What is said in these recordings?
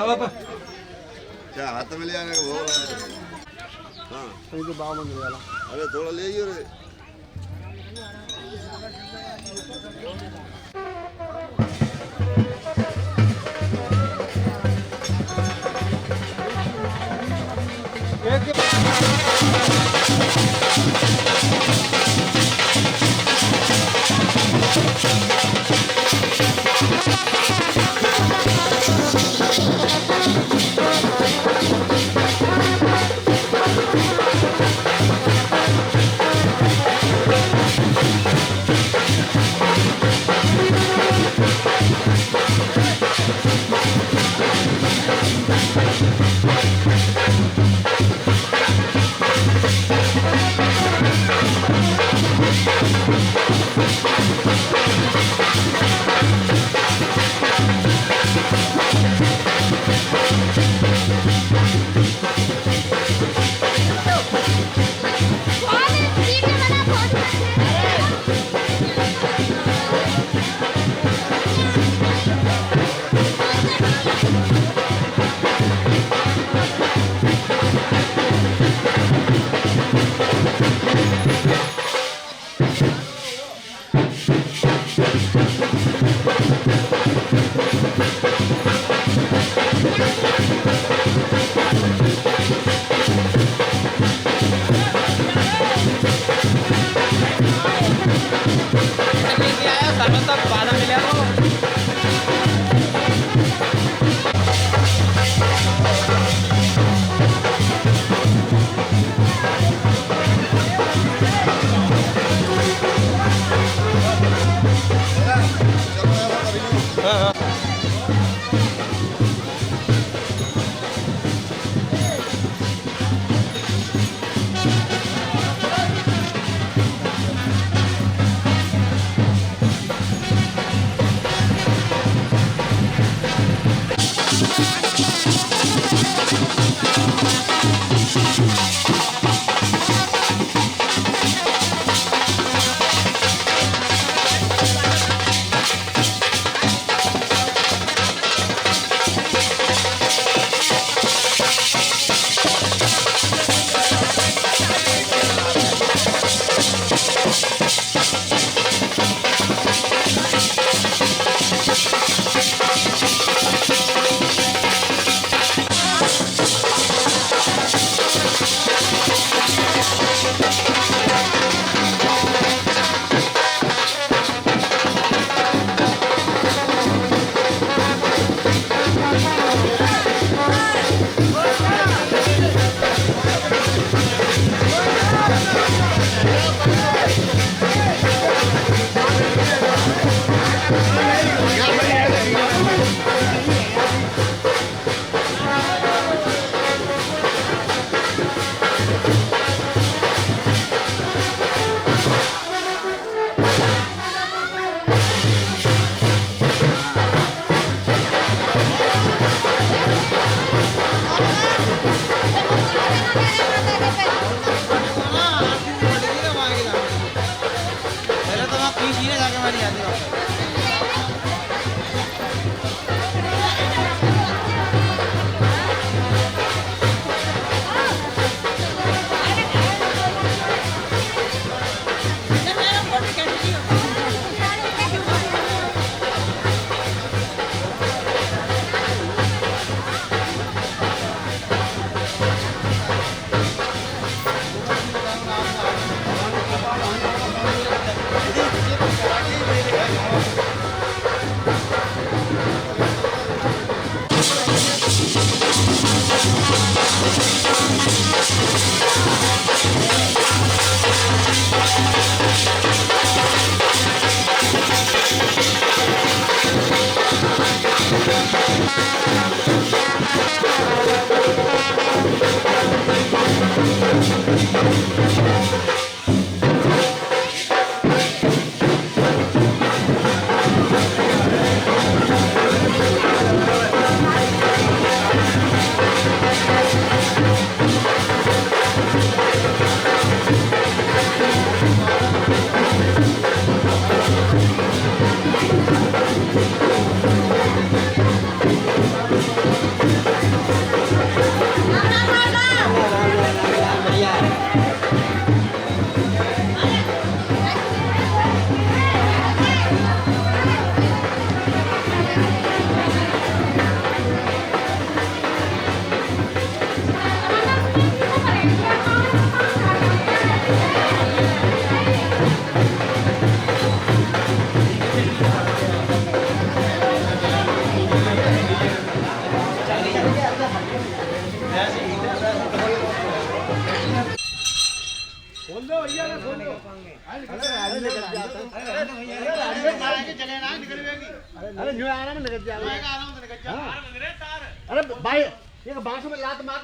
क्या हाथ में ले आने का वो हाँ तो बाव में वाला अरे थोड़ा ले आइए रे अरे न्यू आया ना निकल जा। अरे भाई ये बांसुरी में लात मार।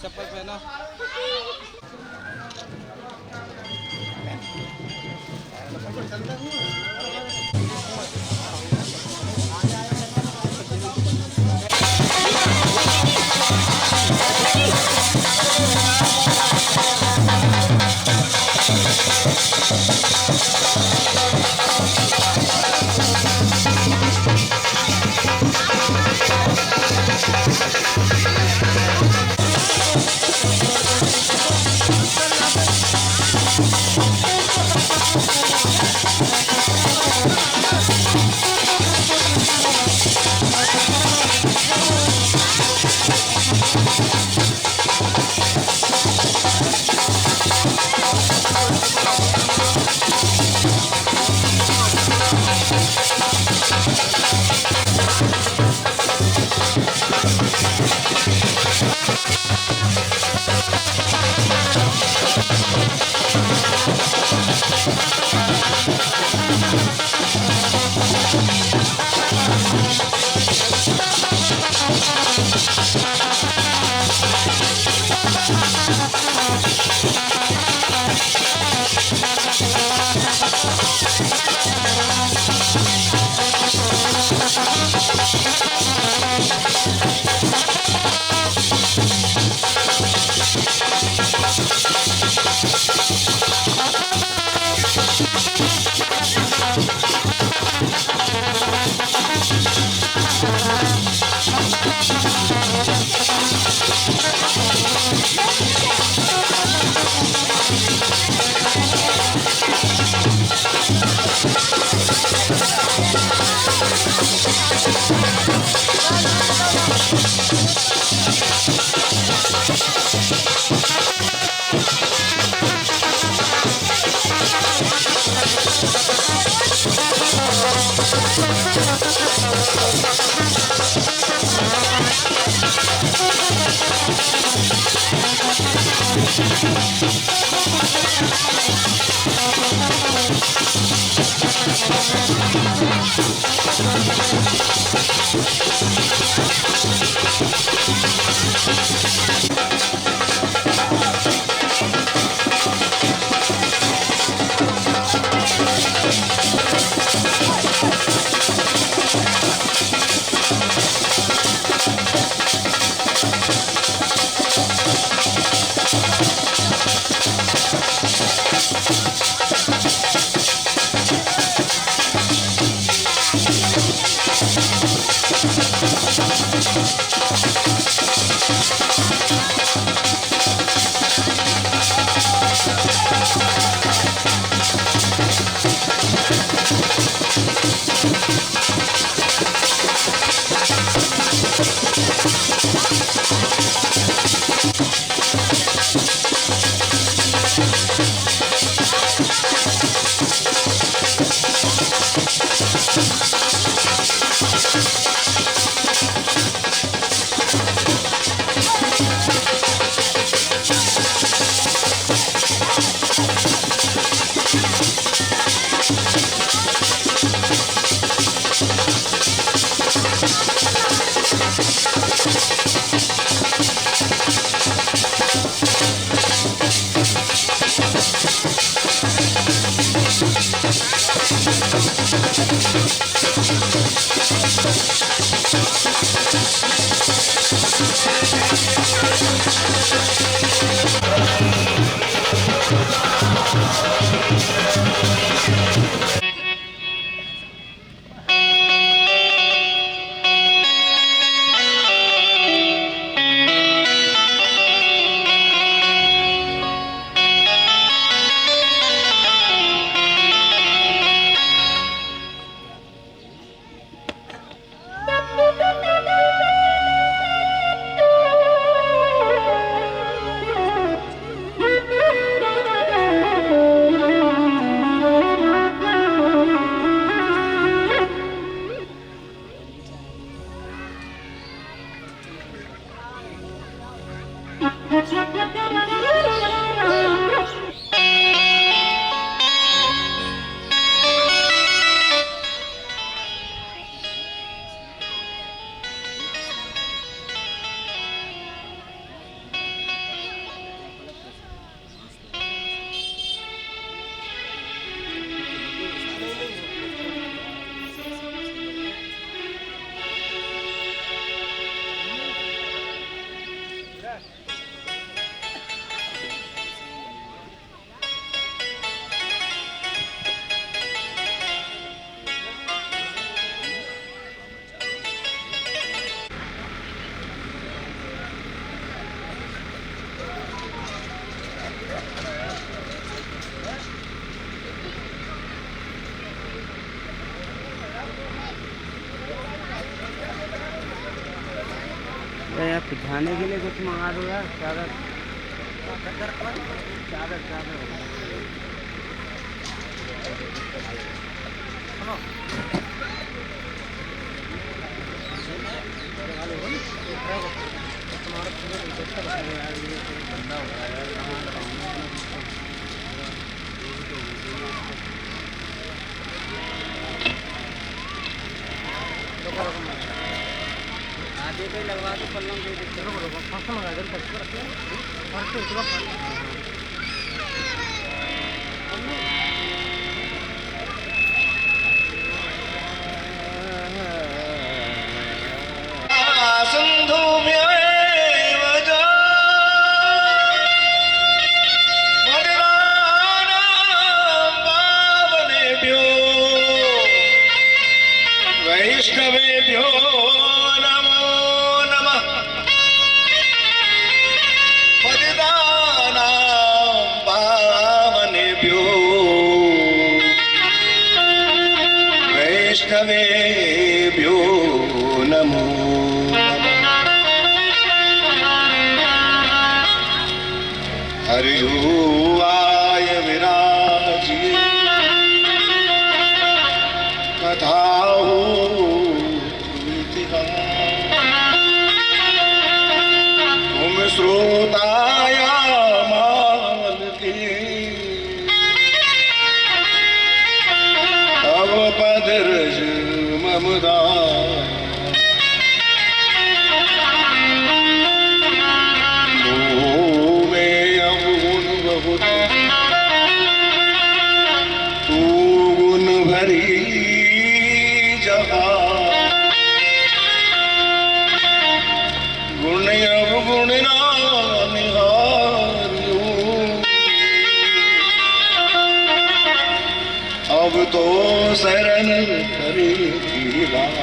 चप्पल पहना। खाने के लिए कुछ मंगा दो यार। चादर चादर चादर आगे पे लगवा दो पल्लम के फसल लगा दो वैष्णवेभ्यो नमो नमः। पतितानां पावनेभ्यो वैष्णवेभ्यो नमो नमः। हरि आय विराजिए कथाओ तुम श्रोताया मान के अब पद रज ममदा में अब गुण बहुत तू गुण भरी गुण अब गुण अब तो शरण करेगी बात।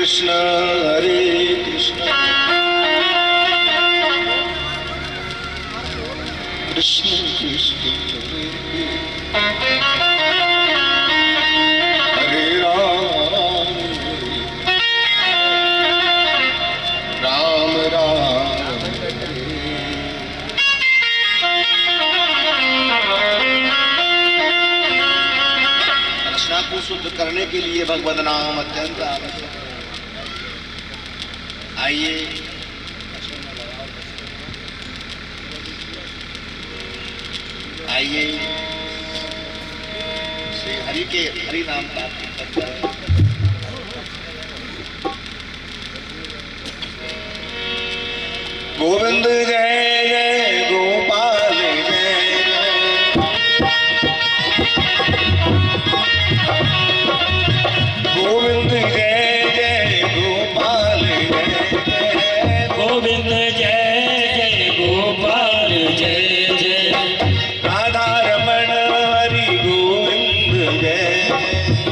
हरे कृष्ण कृष्ण कृष्ण हरे राम राम राम रचना को शुद्ध करने के लिए भगवद नाम अत्यंत आवश्यक है। आइए आइए श्री हरि के हरि नाम का कीर्तन करें। गोविंद जय जय गोपाल जय गोविंद जय जय गोपाल जय गोविंद जय जय गोपाल जय जय राधा रमण हरि गोविंद जय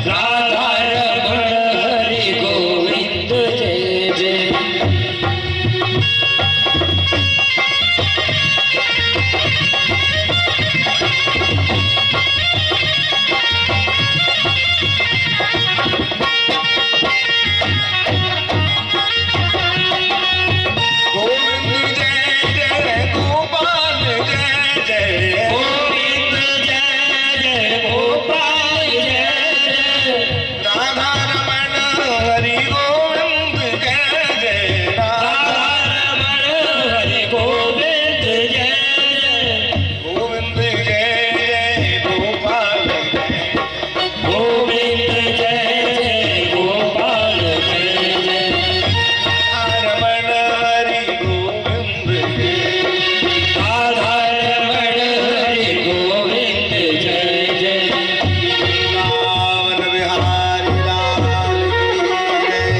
राधा रमण हरि गोविंद जय जय गोविंद जय जय गोपाल जय जय गोविंद जय जय गोपाल जय जय राधा रमण हरि गोविंद जय जय राधा रमण हरि गोविंद जय जय गोविंद जय जय गोपाल जय गोविंद जय जय गोपाल जय जय रमण हरि गोविंद जय राधा रमण हरि गोविंद जय जय वृंदावन विहारी लाल की जय।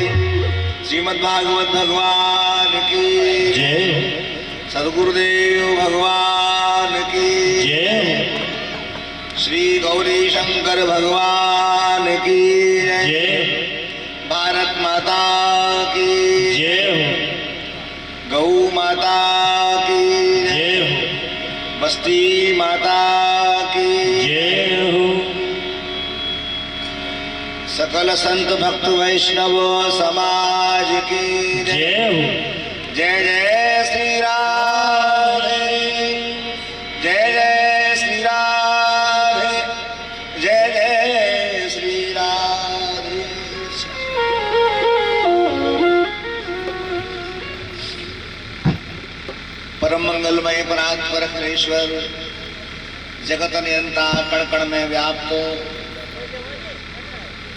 श्रीमद् भागवत भगवान की जय सद्गुरुदेव भगवान की जय श्री गौरी शंकर भगवान की जय। जय भारत माता की जय गौ माता की जय। जय बस्ती माता की जय हो सत सकल संत भक्त वैष्णव समाज की जय। जय हो। जय जय श्री राधे, जय जय श्री राधे, जय जय श्री राधे। परम मंगलमय परात्पर हरेश्वर, जगत नियंता, कण कण में व्याप्त,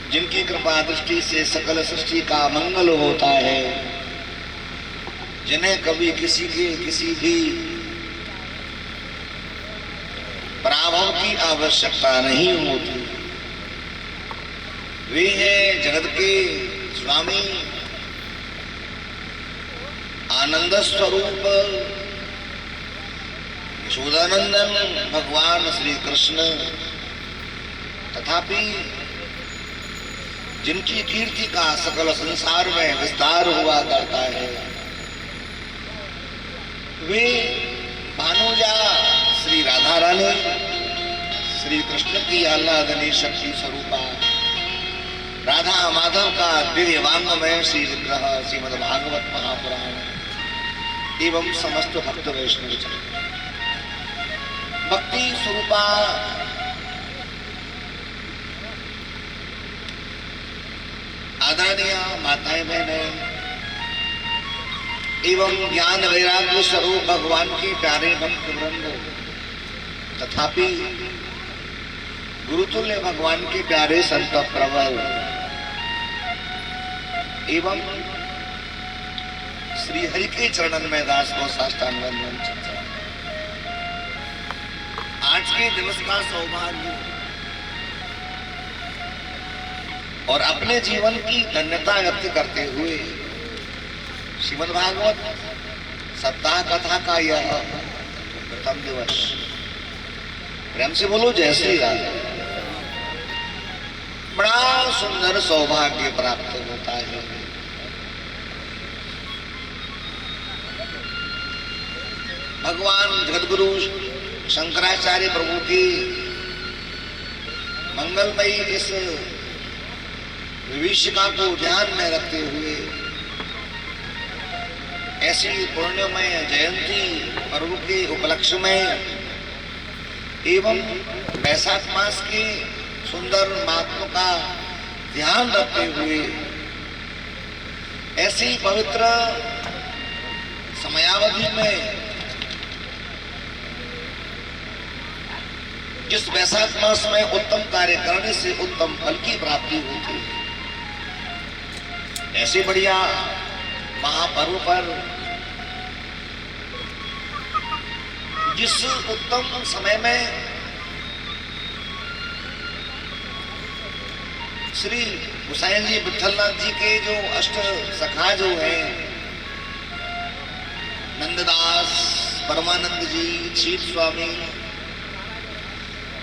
जिनकी कृपा दृष्टि से सकल सृष्टि का मंगल होता है, जिन्हें कभी किसी भी पराभव की आवश्यकता नहीं होती, वे हैं जगत के स्वामी आनंद स्वरूप यशोदानंदन भगवान श्री कृष्ण। तथापि जिनकी कीर्ति का सकल संसार में विस्तार हुआ करता है, वे भानुजा श्री राधा रानी, श्री कृष्ण की आह्लादनी शक्ति स्वरूपा राधा माधव का दिव्य वांगमय श्री विग्रह श्रीमद् भागवत महापुराण एवं समस्त भक्त वैष्णव जन, भक्ति स्वरूपा आदरणीय माताएं बहनें एवं ज्ञान वैराग्य स्वरूप भगवान की प्यारे भक्त वृंद, तथापि गुरुतुल्य भगवान के प्यारे संत प्रवर एवं श्री हरि के चरणन में दास को साष्टांग वंदन करता हूं। आज के दिवस का सौभाग्य और अपने जीवन की धन्यता व्यक्त करते हुए श्रीमद् भागवत सप्ताह कथा का यह प्रथम दिवस, प्रेम से बोलो जय श्री राधे। बड़ा सुंदर सौभाग्य प्राप्त होता है। भगवान जगद्गुरु शंकराचार्य प्रभु की मंगलमयी इस विभीषिका को ध्यान में रखते हुए ऐसी पुण्यमय जयंती पर्व के उपलक्ष्य में एवं वैशाख मास के सुंदर महात्मा का ध्यान रखते हुए ऐसी पवित्र समयावधि में जिस वैशाख मास में उत्तम कार्य करने से उत्तम फल की प्राप्ति होती है, ऐसे बढ़िया महापर्व पर जिस उत्तम समय में श्री हुसैन जी विठलनाथ जी के जो अष्ट सखा जो हैं, नंददास, परमानंद जी, शील स्वामी,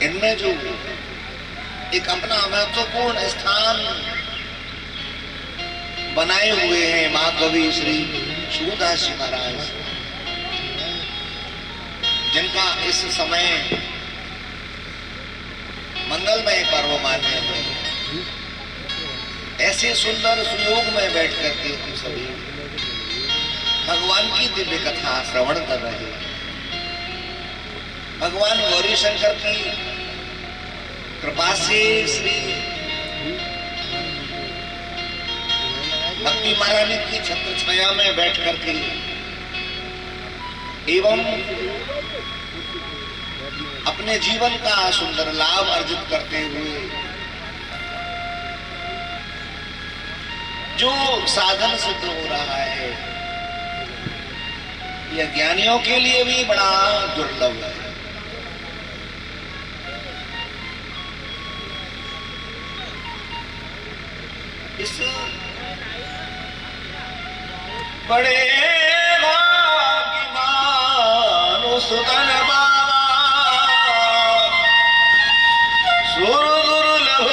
इनमें जो एक अपना महत्वपूर्ण स्थान बनाए हुए हैं महाकवि श्री सूरदास जी महाराज, जिनका इस समय मंगलमय पर्व मान्य है। ऐसे सुंदर सुयोग में बैठ करके हम सभी भगवान की दिव्य कथा श्रवण कर रहे हैं। भगवान गौरी शंकर की कृपा से श्री भक्ति महारानी की छत्र छाया में बैठ करके एवं अपने जीवन का सुंदर लाभ अर्जित करते हुए जो साधन सिद्ध हो रहा है, यह ज्ञानियों के लिए भी बड़ा दुर्लभ है। इस बड़े भाग्यवान सुतन बाबा सुर दुर्लभ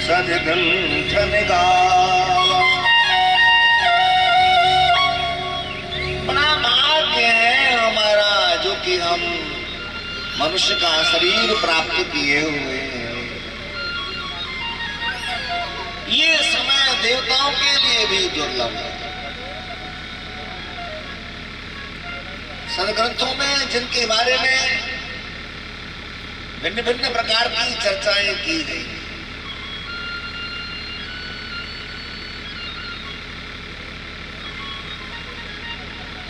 सदगंठन गावा। बड़ा भाग्य है हमारा जो कि हम मनुष्य का शरीर प्राप्त किए हुए हैं। ये समय देवताओं के लिए भी दुर्लभ है। सदग्रंथों में जिनके बारे में भिन्न भिन्न प्रकार की चर्चाएं की गई,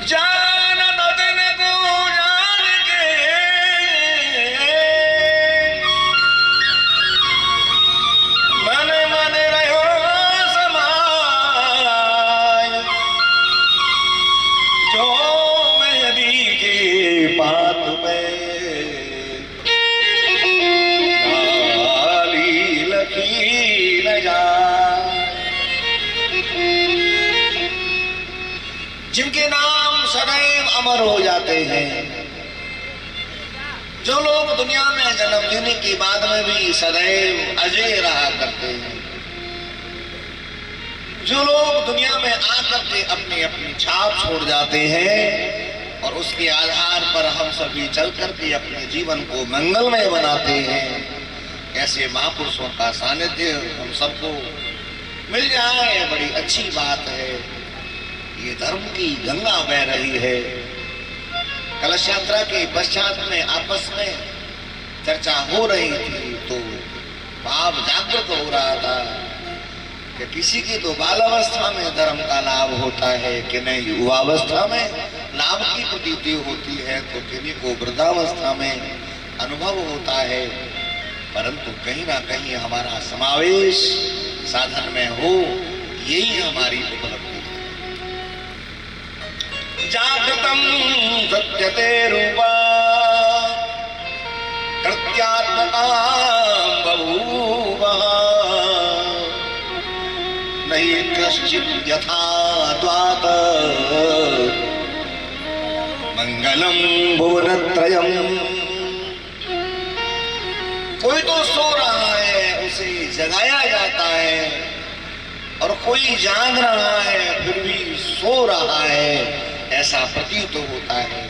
जान दिन को जान के मन मन रहो समाय, जो मेरी के पात में काली लकी न जाए। जिनके नाम सदैव अमर हो जाते हैं, जो लोग दुनिया में जन्म लेने के बाद में भी सदैव अजय रहा करते हैं, जो लोग दुनिया में आकर के अपनी अपनी छाप छोड़ जाते हैं और उसके आधार पर हम सभी चल करके अपने जीवन को मंगलमय बनाते हैं, ऐसे महापुरुषों का सानिध्य हम सबको मिल जाए बड़ी अच्छी बात है। ये धर्म की गंगा बह रही है। कलश यात्रा के पश्चात में आपस में चर्चा हो रही थी तो भाव जागृत हो रहा था कि किसी की तो बालावस्था में धर्म का लाभ होता है कि नहीं, युवावस्था में लाभ की प्रतीति होती है तो किन्हीं को वृद्धावस्था में अनुभव होता है। परंतु कहीं ना कहीं हमारा समावेश साधन में हो, यही हमारी उपलब्धि। जागृतम सत्यते रूपा कृत्यात्मका बभूव नहीं कश्चित् यथा द्वात मंगलम भुवनत्रयम्। कोई तो सो रहा है उसे जगाया जाता है और कोई जाग रहा है फिर भी सो रहा है, ऐसा प्रतीत होता है।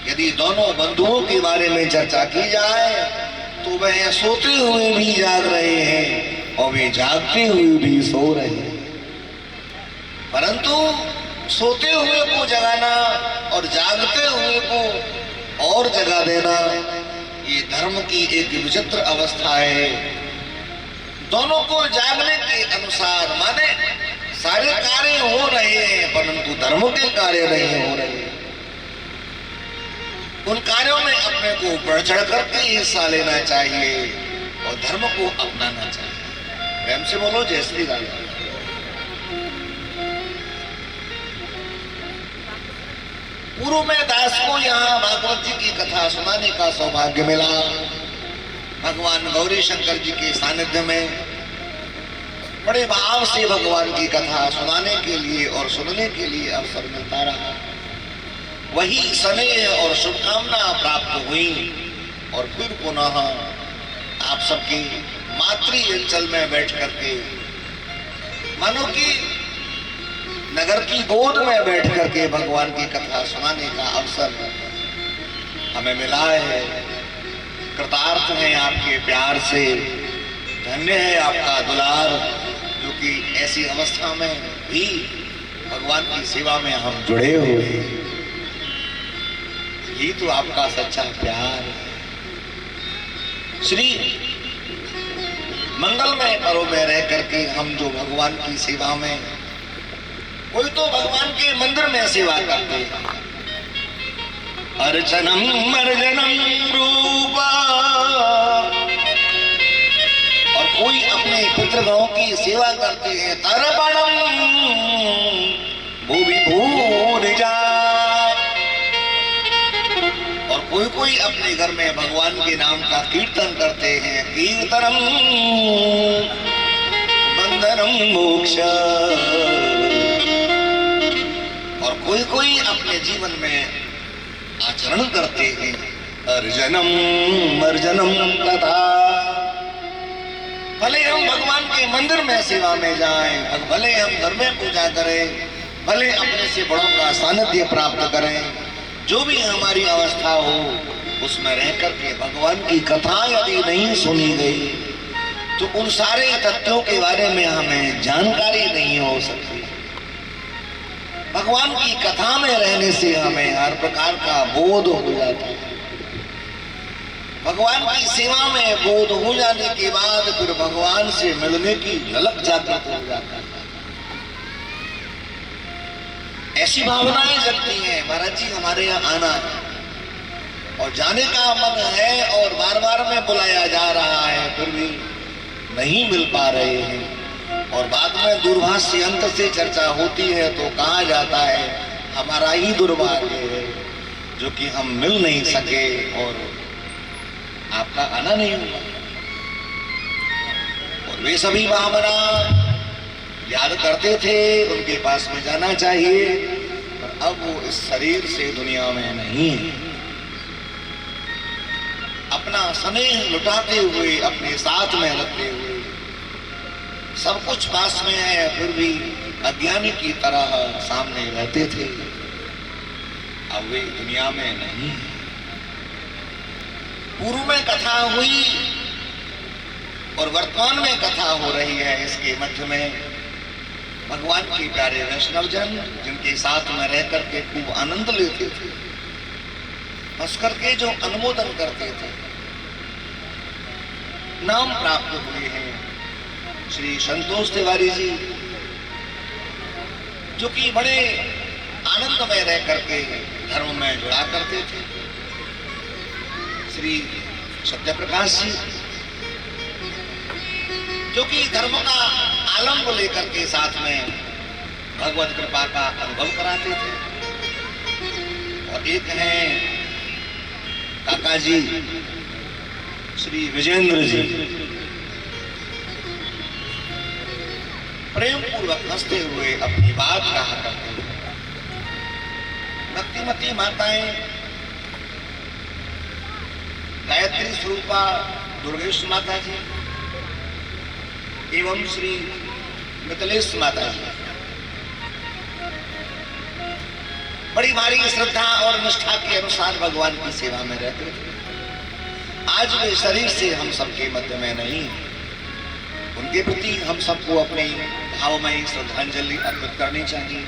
यदि दोनों बंधुओं के बारे में चर्चा की जाए तो वह सोते हुए भी जाग रहे हैं और वे जागते हुए भी सो रहे हैं। परंतु सोते हुए को जगाना और जागते हुए को और जगा देना, ये धर्म की एक विचित्र अवस्था है। दोनों को जागने के अनुसार माने सारे कार्य हो रहे हैं परंतु धर्म के कार्य नहीं हो रहे। उन कार्यों में अपने को बढ़ चढ़ करके हिस्सा लेना चाहिए और धर्म को अपनाना चाहिए। प्रेम से बोलो जय श्री राम। पूर्व में दास को यहाँ भागवत जी की कथा सुनाने का सौभाग्य मिला। भगवान गौरी शंकर जी के सानिध्य में बड़े भाव से भगवान की कथा सुनाने के लिए और सुनने के लिए अवसर मिलता रहा। वही स्नेह और शुभकामना प्राप्त हुई और फिर पुनः आप सबके मातृ अंचल में बैठ करके मानो कि नगर की गोद में बैठ करके भगवान की कथा सुनाने का अवसर हमें मिला है। कृतार्थ है आपके प्यार से, धन्य है आपका दुलार, जो कि ऐसी अवस्था में भी भगवान की सेवा में हम जुड़े हुए हैं। यही तो आपका सच्चा प्यार। श्री मंगलमय पर्व में रह करके हम जो भगवान की सेवा में, कोई तो भगवान के मंदिर में सेवा करते हैं, अर्चनम अर्जनम रूपा, और कोई अपने पितृगणों की सेवा करते हैं, तर्पणम भूमि भूरिजा, और कोई कोई अपने घर में भगवान के नाम का कीर्तन करते हैं, कीर्तनम बंधनम मोक्ष, और कोई कोई अपने जीवन में आचरण करते हैं, अर्जनम अर्जनम तथा। भले हम भगवान के मंदिर में सेवा में जाएं, भले हम घर में पूजा करें, भले अपने से बड़ों का सानिध्य प्राप्त करें, जो भी हमारी अवस्था हो उसमें रह करके भगवान की कथा यदि नहीं सुनी गई तो उन सारे तथ्यों के बारे में हमें जानकारी नहीं हो सकती। भगवान की कथा में रहने से हमें हर प्रकार का बोध हो जाता है। भगवान की सेवा में बोध हो जाने के बाद फिर भगवान से मिलने की झलक जागृत हो जाता है। ऐसी भावनाएं जगती हैं, महाराज जी हमारे यहाँ आना है और जाने का मन है और बार बार में बुलाया जा रहा है, फिर भी नहीं मिल पा रहे हैं। और बाद में दूरभाष यंत्र से चर्चा होती है तो कहा जाता है हमारा ही दुर्भाग्य है जो कि हम मिल नहीं सके और आपका आना नहीं हुआ। और वे सभी भावना याद करते थे, उनके पास में जाना चाहिए, पर अब वो इस शरीर से दुनिया में नहीं है। अपना स्नेह लुटाते हुए, अपने साथ में रखते हुए, सब कुछ पास में है, फिर भी अज्ञानी की तरह सामने रहते थे। अब वे दुनिया में नहीं है। पूर्व में कथा हुई और वर्तमान में कथा हो रही है। इसके मध्य में भगवान के प्यारे वैष्णव जन जिनके साथ में रह करके खूब आनंद लेते थे, हंस करके जो अनुमोदन करते थे, नाम प्राप्त हुए हैं श्री संतोष तिवारी जी, जो कि बड़े आनंद में रह करके धर्म में जुड़ा करते थे। श्री सत्य प्रकाश जी, जो कि धर्म का आलम्ब लेकर के साथ में भगवत कृपा का अनुभव कराते थे। और एक हैं काका जी श्री विजेंद्र जी, प्रेम पूर्वक हंसते हुए अपनी बात कहा करते हैं। भक्तिमती माताएं गायत्री स्वरूपा दुर्गेश माता जी एवं श्री मिथिलेश माता जी बड़ी भारी श्रद्धा और निष्ठा के अनुसार भगवान की सेवा में रहते थे। आज वे शरीर से हम सबके मध्य में नहीं, उनके प्रति हम सबको अपनी भावमयी श्रद्धांजलि अर्पित करनी चाहिए।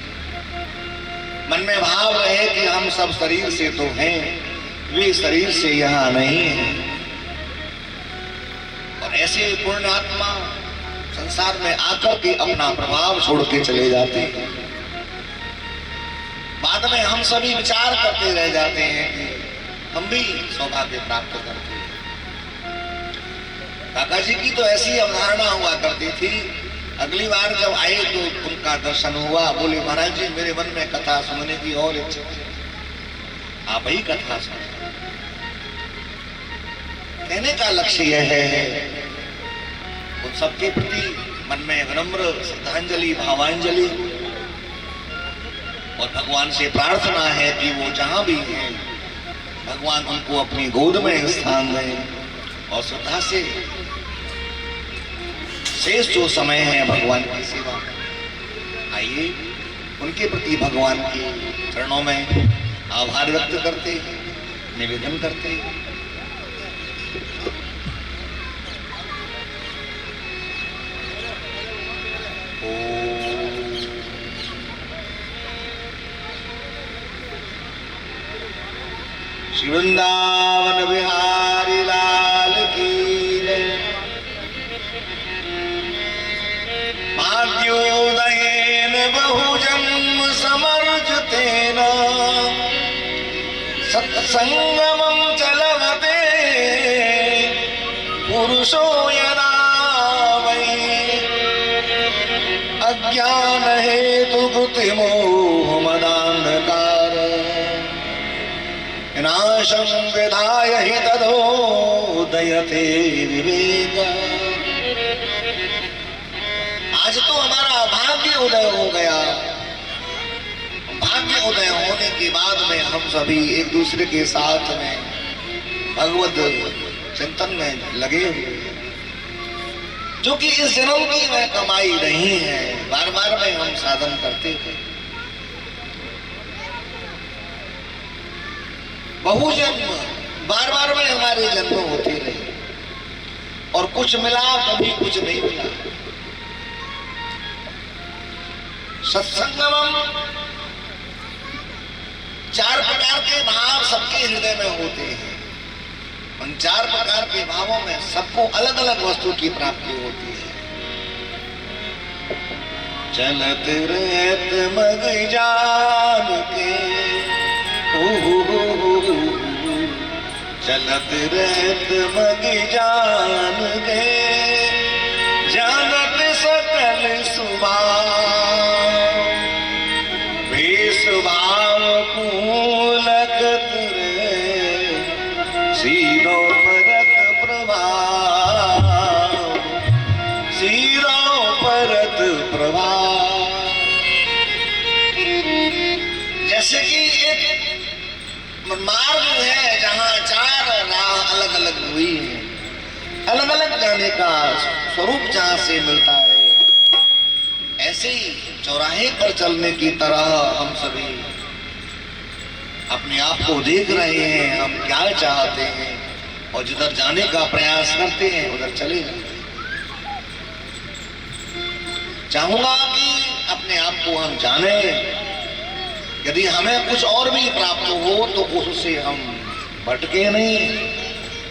मन में भाव रहे कि हम सब शरीर से तो हैं, वे शरीर से यहाँ नहीं हैं। और ऐसे पूर्ण आत्मा संसार में आकर के अपना प्रभाव छोड़ के चले जाते हैं। बाद में हम सभी विचार करते रह जाते हैं कि हम भी सौभाग्य प्राप्त करते हैं। काका जी की तो ऐसी अवधारणा हुआ करती थी, अगली बार जब आए तो उनका दर्शन हुआ, बोले महाराज जी मेरे मन में कथा सुनने की और इच्छा है, आप ही कथा सुन। कहने का लक्ष्य यह है उन सबके प्रति मन में विनम्र श्रद्धांजलि भावांजलि और भगवान से प्रार्थना है कि वो जहां भी हैं भगवान उनको अपनी गोद में स्थान दें और श्रद्धा से शेष जो समय है भगवान की सेवा में आइए उनके प्रति भगवान के चरणों में आभार व्यक्त करते हैं, निवेदन करते हैं। श्री वृंदावन बिहारी लाल की जय। भाग्योदयेन बहुजन्म समर्जितेन सत्संगमं च लभते पुरुषो यदा वै अज्ञान हेतु कृतिमोह मदान्धकार नाशं विधाय हि तदोदयते विवेक। आज तो हमारा भाग्य उदय हो गया। भाग्य उदय होने के बाद में हम सभी एक दूसरे के साथ में भगवत चिंतन में लगे हुए हैं, जो कि इस जन्म की वह कमाई नहीं है। बार बार में हम साधन करते हैं, बहुजन्म बार बार में हमारे जन्म होते रहे और कुछ मिला कभी कुछ नहीं मिला। सत्संगम 4 प्रकार के भाव सबके हृदय में होते हैं। उन 4 प्रकार के भावों में सबको अलग अलग वस्तु की प्राप्ति होती है। चलत रहत मग जान के, चलत रहत मग जान के, जानत सकल सुभाव, बेसुभाव कूलकत रे, सीरो परत प्रभाव, सीरो परत प्रभाव। जैसे कि एक मार्ग है जहाँ 4 राह अलग अलग हुई है, अलग अलग जाने का स्वरूप जहाँ से मिलता है, ऐसे ही चौराहे पर चलने की तरह हम सभी अपने आप को देख रहे हैं, हम क्या चाहते हैं और जिधर जाने का प्रयास करते हैं उधर चले जाते हैं। चाहूंगा कि अपने आप को हम जाने, यदि हमें कुछ और भी प्राप्त हो तो उससे हम भटके नहीं,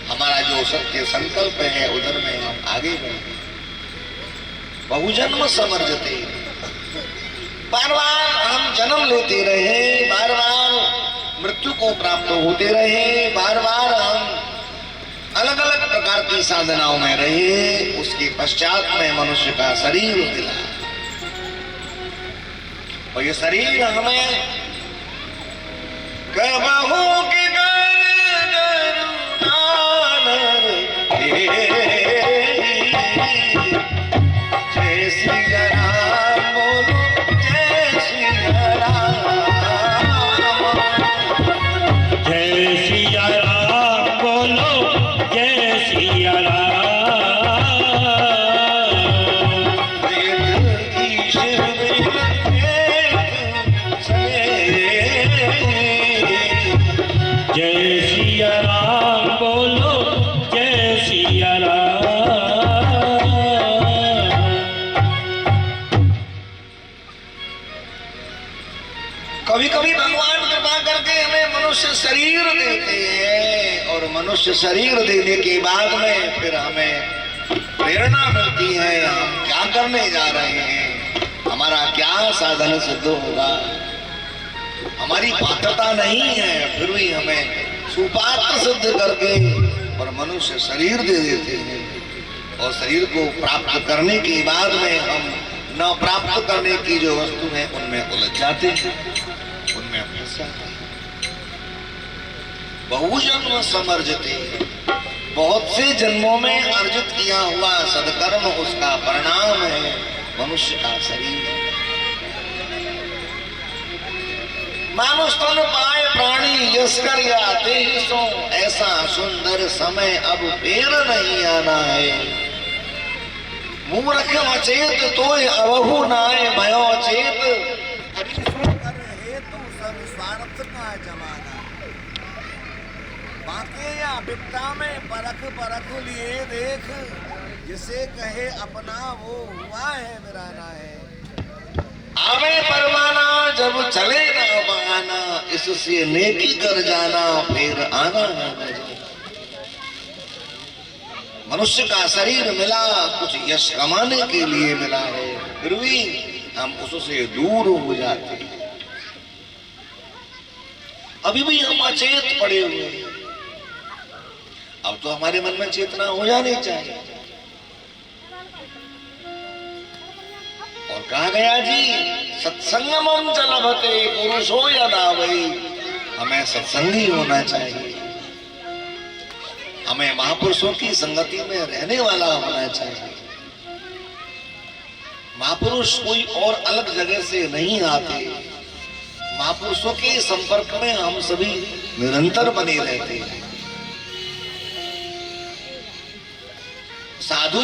हमारा जो सत्य संकल्प है उधर में हम आगे बढ़े। बहुजन्म समर्जते, बार बार हम जन्म लेते रहे, बार बार मृत्यु को प्राप्त होते रहे, बार बार हम अलग अलग प्रकार की साधनाओं में रहे, उसके पश्चात में मनुष्य का शरीर मिला और ये शरीर हमें कबहू के जय सिया राम बोलो, जय सिया राम, जय सिया राम बोलो, जय सिया राम। वेद ईश जय सिया राम बोलो, जय सिया राम। कभी कभी भगवान कृपा करके हमें मनुष्य शरीर देते हैं और मनुष्य शरीर देने के बाद में फिर हमें प्रेरणा मिलती है, हम क्या करने जा रहे हैं, हमारा क्या साधन सिद्ध होगा। हमारी पात्रता नहीं है फिर भी हमें सुपात्र सिद्ध करके और मनुष्य शरीर दे देते हैं और शरीर को प्राप्त करने के बाद में हम न प्राप्त करने की जो वस्तु है उनमें उलझ जाते हैं, उनमें फंस जाते हैं। बहुजन्म समर्जते, बहुत से जन्मों में अर्जित किया हुआ सदकर्म उसका परिणाम है मनुष्य का शरीर। मानुष तन पाए प्राणी यश कर आते ही सो, ऐसा सुंदर समय अब फेर नहीं आना है। मूर्ख अचेत तो अवहु नाय भयो चेत, सब स्वार्थ का जमाना। बाकी या बिपता में परख परख लिए देख, जिसे कहे अपना वो हुआ है मेराना है। आवे परवाना जब चले ना बहाना, इससे नेकी कर जाना फिर आना है। मनुष्य का शरीर मिला कुछ यश कमाने के लिए मिला है, फिर भी हम उससे दूर हो जाते हैं। अभी भी हम अचेत पड़े हुए हैं। अब तो हमारे मन में चेतना हो जानी चाहिए। और कहा गया जी सत्संगमं च लभते पुरुषो यदा वही, हमें सत्संगी होना चाहिए, हमें महापुरुषों की संगति में रहने वाला होना चाहिए। महापुरुष कोई और अलग जगह से नहीं आते, महापुरुषों के संपर्क में हम सभी निरंतर बने रहते हैं। साधु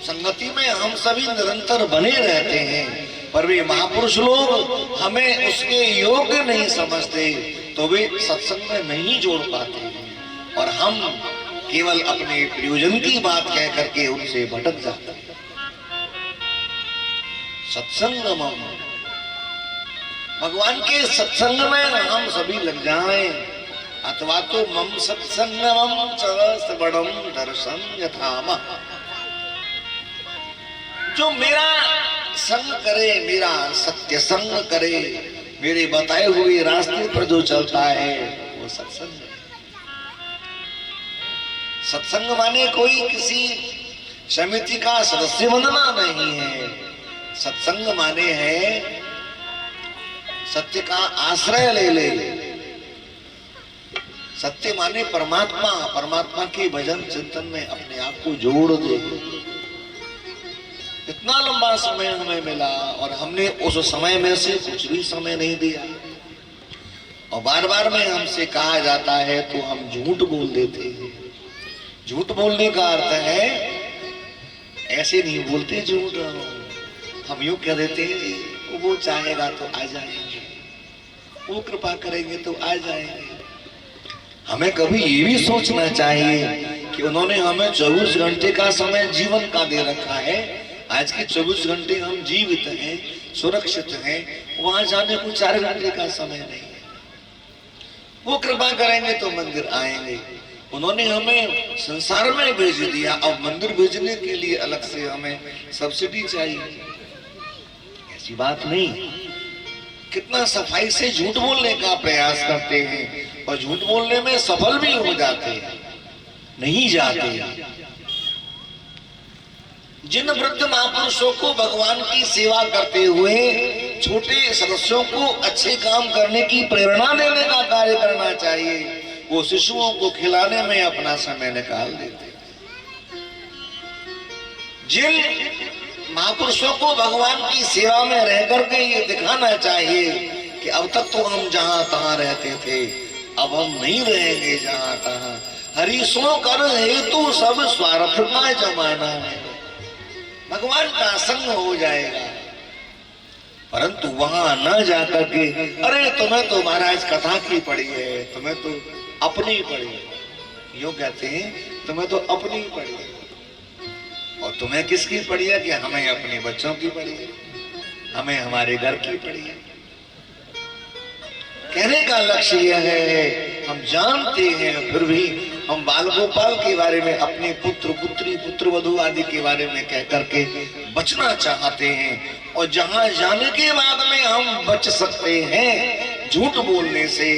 संगति में हम सभी निरंतर बने रहते हैं, पर वे महापुरुष लोग हमें उसके योग्य नहीं समझते, तो वे सत्संग में नहीं जोड़ पाते और हम केवल अपने प्रयोजन की बात कह करके उनसे भटक जाते हैं। सत्संगमम, भगवान के सत्संग में हम सभी लग जाएं, अथवा तो मम सत्संगमम चरसबड़म दर्शन यथामः, जो मेरा संग करे, मेरा सत्य संग करे, मेरे बताए हुए रास्ते पर जो चलता है वो सत्संग है। सत्संग माने कोई किसी समिति का सदस्य बनना नहीं है। सत्संग माने है सत्य का आश्रय ले ले। सत्य माने परमात्मा, परमात्मा के भजन चिंतन में अपने आप को जोड़ दे। इतना लंबा समय हमें मिला और हमने उस समय में से कुछ भी समय नहीं दिया, और बार बार में हमसे कहा जाता है तो हम झूठ बोल देते हैं। झूठ बोलने का अर्थ है ऐसे नहीं बोलते झूठ, हम यूं कह देते हैं जी वो चाहेगा तो आ जाएंगे, वो कृपा करेंगे तो आ जाएंगे। हमें कभी ये भी सोचना चाहिए कि उन्होंने हमें 24 घंटे का समय जीवन का दे रखा है। आज के 24 घंटे हम जीवित हैं, सुरक्षित हैं, वहां जाने को 4 घंटे का समय नहीं है। वो कृपा करेंगे तो मंदिर आएंगे। उन्होंने हमें संसार में भेज दिया, अब मंदिर भेजने के लिए अलग से हमें सब्सिडी चाहिए, ऐसी बात नहीं। कितना सफाई से झूठ बोलने का प्रयास करते हैं और झूठ बोलने में सफल भी हो जाते हैं, नहीं जाते। जिन वृद्ध महापुरुषों को भगवान की सेवा करते हुए छोटे सदस्यों को अच्छे काम करने की प्रेरणा देने का कार्य करना चाहिए, वो शिशुओं को खिलाने में अपना समय निकाल देते। जिन महापुरुषों को भगवान की सेवा में रह करके ये दिखाना चाहिए कि अब तक तो हम जहां तहां रहते थे, अब हम नहीं रहेंगे जहां तहां, हरीशों कर हेतु सब स्वार्थ का जमाना है, भगवान का संग हो जाएगा। परंतु वहां न जाकर के अरे तुम्हें तो महाराज कथा की पड़ी है, तुम्हें तो अपनी पड़ी है, यूं कहते हैं तुम्हें तो अपनी पड़ी है, और तुम्हें किसकी पड़ी है? कि हमें अपने बच्चों की पड़ी है, हमें हमारे घर की पड़ी है। कहने का लक्ष्य यह है, हम जानते हैं फिर भी हम बाल गोपाल के बारे में, अपने पुत्र पुत्री पुत्र वधू आदि के बारे में कह करके बचना चाहते हैं। और जहां जाने के बाद में हम बच सकते हैं झूठ बोलने से,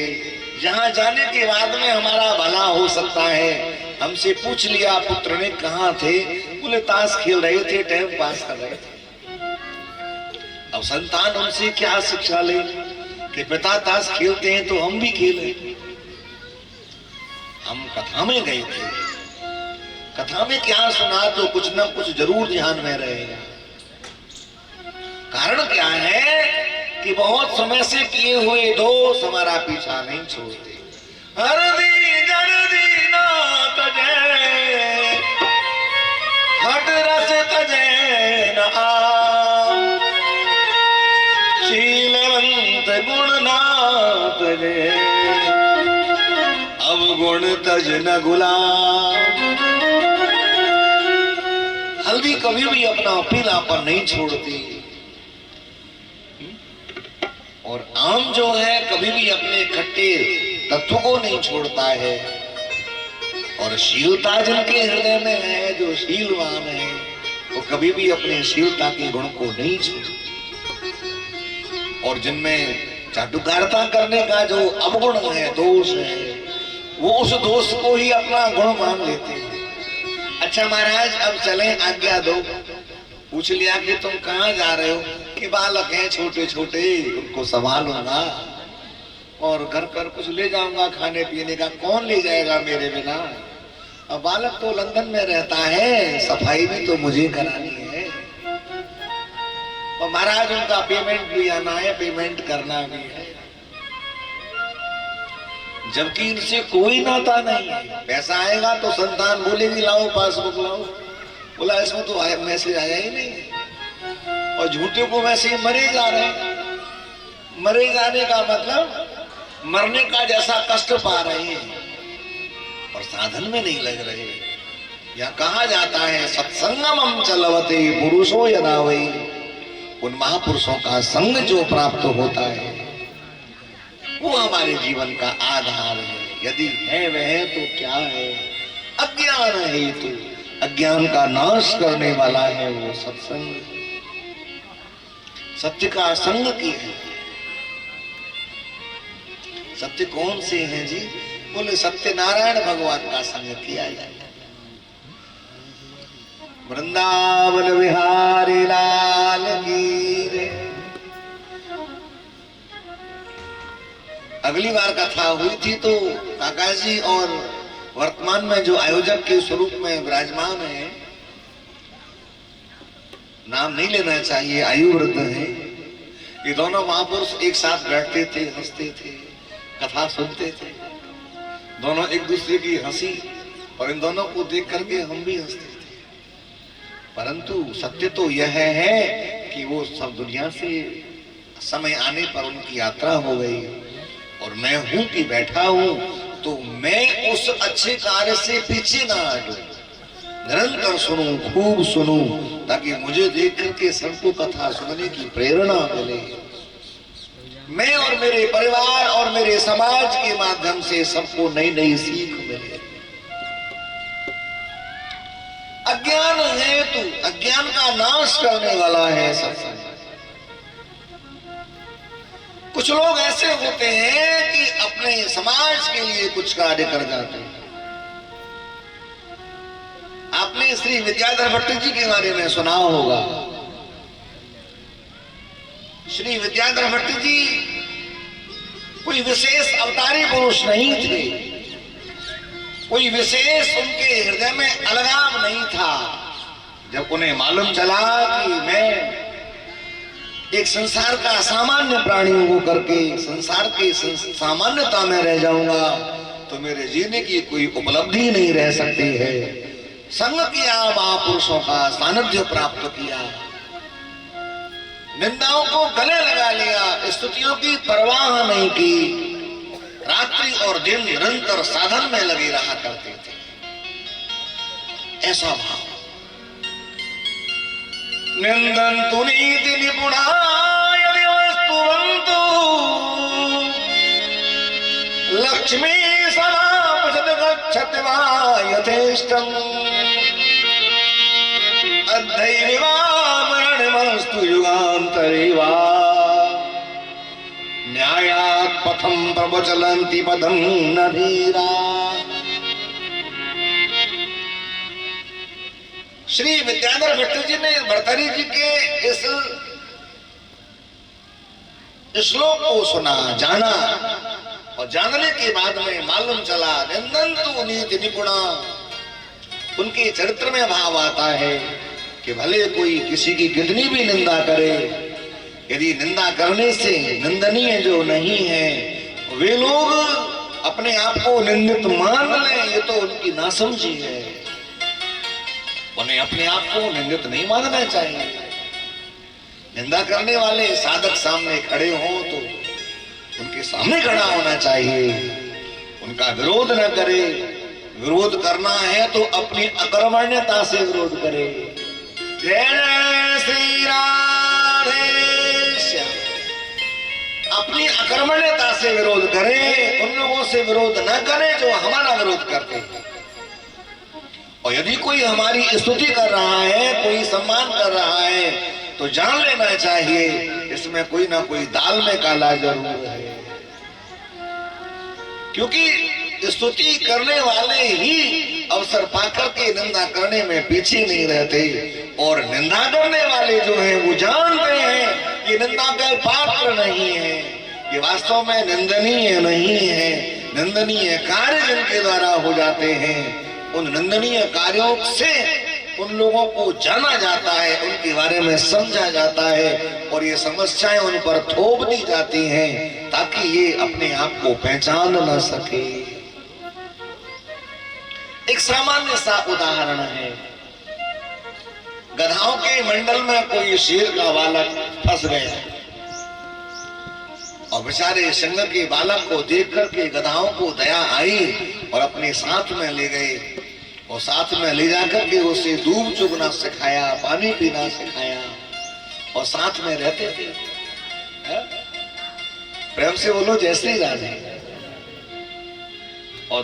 जहां जाने के बाद में हमारा भला हो सकता है। हमसे पूछ लिया पुत्र ने कहाँ थे, बोले ताश खेल रहे थे, टाइम पास कर रहे थे। अब संतान उनसे क्या शिक्षा ले कि पिता ताश खेलते हैं तो हम भी खेलें। हम कथा में गए थे, कथा में क्या सुना तो कुछ ना कुछ जरूर ध्यान में रहेगा। कारण क्या है कि बहुत समय से किए हुए दोष हमारा पीछा नहीं छोड़ते। हरदी जरदी ना तजे, हट रस तजे न आम, शीलवंत गुण ना तजे, अब गुण तज न गुलाम। हल्दी कभी भी अपना पीलापन नहीं छोड़ती, और आम जो है कभी भी अपने खट्टे तत्व को नहीं छोड़ता है। और शीलता जिनके हृदय में है, जो शीलवान है, वो कभी भी अपने शीलता के गुण को नहीं छोड़ता। और जिनमें चाटुकारिता करने का जो अवगुण है, दोष है, वो उस दोष को ही अपना गुण मान लेते हैं। अच्छा महाराज अब चलें, आज्ञा दो। पूछ लिया कि तुम कहाँ जा रहे हो? कि बालक हैं छोटे छोटे, उनको संभालूंगा और घर पर कुछ ले जाऊंगा खाने पीने का। कौन ले जाएगा मेरे बिना? अब बालक तो लंदन में रहता है, सफाई भी तो मुझे करानी है, और महाराज उनका पेमेंट भी आना है, पेमेंट करना भी है। जबकि इनसे कोई नाता नहीं है। पैसा आएगा तो संतान बोलेगी लाओ पासबुक लाओ, बोला इसमें तो मैसेज आया ही नहीं। और झूठे को वैसे ही मरे जा रहे हैं। मरे जाने का मतलब मरने का जैसा कष्ट पा रहे हैं। और साधन में नहीं लग रहे। यह कहा जाता है सत्संगम चलवते पुरुषो यदा वै, उन महापुरुषों का संग जो प्राप्त होता है वो हमारे जीवन का आधार है। यदि है वह तो क्या है, अज्ञान है तो अज्ञान का नाश करने वाला है वो सत्संग। सत्य का संग की है। सत्य कौन से हैं जी? बोले सत्यनारायण भगवान का संग किया जाए। वृंदावन विहारी लाल की रे। अगली बार कथा हुई थी तो काका जी और वर्तमान में जो आयोजक के स्वरूप में विराजमान है, नाम नहीं लेना चाहिए, आयु वृद्ध है, ये दोनों महापुरुष एक साथ बैठते थे, हंसते थे, कथा सुनते थे। दोनों एक दूसरे की हंसी और इन दोनों को देख करके हम भी हंसते थे। परंतु सत्य तो यह है कि वो सब दुनिया से समय आने पर उनकी यात्रा हो गई और मैं हूं कि बैठा हूं, तो मैं उस अच्छे कार्य से पीछे ना हटूं, निरंतर सुनूं, खूब सुनूं, ताकि मुझे देख करके सबको कथा सुनने की प्रेरणा मिले। मैं और मेरे परिवार और मेरे समाज के माध्यम से सबको नई नई सीख मिले। अज्ञान है तो अज्ञान का नाश करने वाला है सत्संग। कुछ लोग ऐसे होते हैं कि अपने समाज के लिए कुछ कार्य कर जाते हैं। आपने श्री विद्याधर भट्ट जी के बारे में सुना होगा। श्री विद्याधर भट्ट जी कोई विशेष अवतारी पुरुष नहीं थे, कोई विशेष उनके हृदय में अलगाव नहीं था। जब उन्हें मालूम चला कि मैं एक संसार का सामान्य प्राणी हो करके संसार के सामान्यता में रह जाऊंगा, तो मेरे जीने की कोई उपलब्धि नहीं रह सकती है। संग किया, महापुरुषों का सानिध्य प्राप्त किया, निंदाओं को गले लगा लिया, स्तुतियों की परवाह नहीं की, रात्रि और दिन निरंतर साधन में लगे रहा करते थे। ऐसा भाव। निंदन्तु नीति निपुणा यदि वस्तुवन्तु लक्ष्मी समापजत गच्छति वा यथेष्टम् अद्धैर्वा मरणमस्तु युगान्तरे वा न्यायात् पथं प्रवचलन्ति पदं न धीरा। श्री विद्याधर भट्ट जी ने भर्तृहरि जी के इस श्लोक को सुना, जाना, और जानने के बाद में मालूम चला निंदन्तु नीति निपुणा। उनके चरित्र में भाव आता है कि भले कोई किसी की कितनी भी निंदा करे, यदि निंदा करने से निंदनीय जो नहीं है वे लोग अपने आप को निंदित मान लें, ये तो उनकी नासमझी है। उन्हें अपने आप को निंदित नहीं मानना चाहिए। निंदा करने वाले साधक सामने खड़े हों तो उनके सामने खड़ा होना चाहिए, उनका विरोध न करे। विरोध करना है तो अपनी अकर्मण्यता से विरोध करे। जय जय श्री राधे श्याम। अपनी अकर्मण्यता से विरोध करें, उन लोगों से विरोध न करें जो हमारा विरोध करते हैं। और यदि कोई हमारी स्तुति कर रहा है, कोई सम्मान कर रहा है, तो जान लेना चाहिए इसमें कोई ना कोई दाल में काला जरूर है। क्योंकि स्तुति करने वाले ही अवसर पाकर के निंदा करने में पीछे नहीं रहते, और निंदा करने वाले जो हैं वो जानते हैं ये निंदा का पात्र नहीं है, ये वास्तव में निंदनीय नहीं है। निंदनीय कार्य जिनके द्वारा हो जाते हैं, उन निंदनीय कार्यों से उन लोगों को जाना जाता है, उनके बारे में समझा जाता है, और ये समस्याएं उन पर थोप दी जाती हैं ताकि ये अपने आप को पहचान न सके। एक सामान्य सा उदाहरण है, गधाओं के मंडल में कोई शेर का बालक फंस गया। और बेचारे सिंह के बालक को देख करके गधाओं को दया आई और अपने साथ में ले गए और साथ में ले जाकर के उसे दूध चुगना सिखाया, पानी पीना सिखाया और साथ में रहते थे। है? प्रेम से बोलो जय श्री राधे। और